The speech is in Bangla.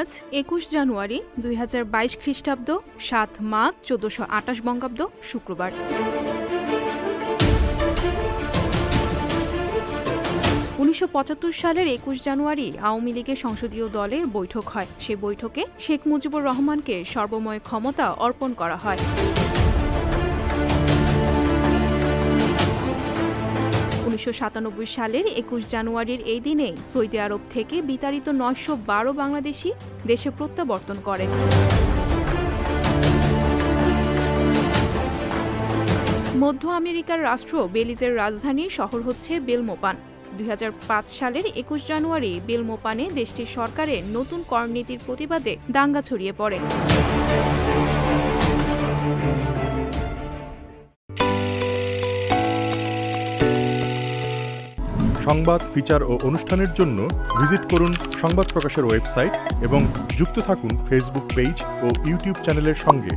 আজ ২১ জানুয়ারি ২০২২ খ্রিস্টাব্দ ৭ মাঘ ১৪২৮ বঙ্গাব্দ শুক্রবার। ১৯৭৫ সালের ২১ জানুয়ারি আওয়ামী লীগের সংসদীয় দলের বৈঠক হয়। সে বৈঠকে শেখ মুজিবুর রহমানকে সর্বময় ক্ষমতা অর্পণ করা হয়। ১৯৯৭ সালের ২১ জানুয়ারির এই দিনে সৌদি আরব থেকে বিতাড়িত ৯১২ বাংলাদেশি দেশে প্রত্যাবর্তন করেন। মধ্য আমেরিকার রাষ্ট্র বেলিজের রাজধানী শহর হচ্ছে বেলমোপান। ২০০৫ সালের ২১ জানুয়ারি বেলমোপানে দেশটির সরকারের নতুন করনীতির প্রতিবাদে দাঙ্গা ছড়িয়ে পড়ে। সংবাদ, ফিচার ও অনুষ্ঠানের জন্য ভিজিট করুন সংবাদ প্রকাশের ওয়েবসাইট এবং যুক্ত থাকুন ফেসবুক পেজ ও ইউটিউব চ্যানেলের সঙ্গে।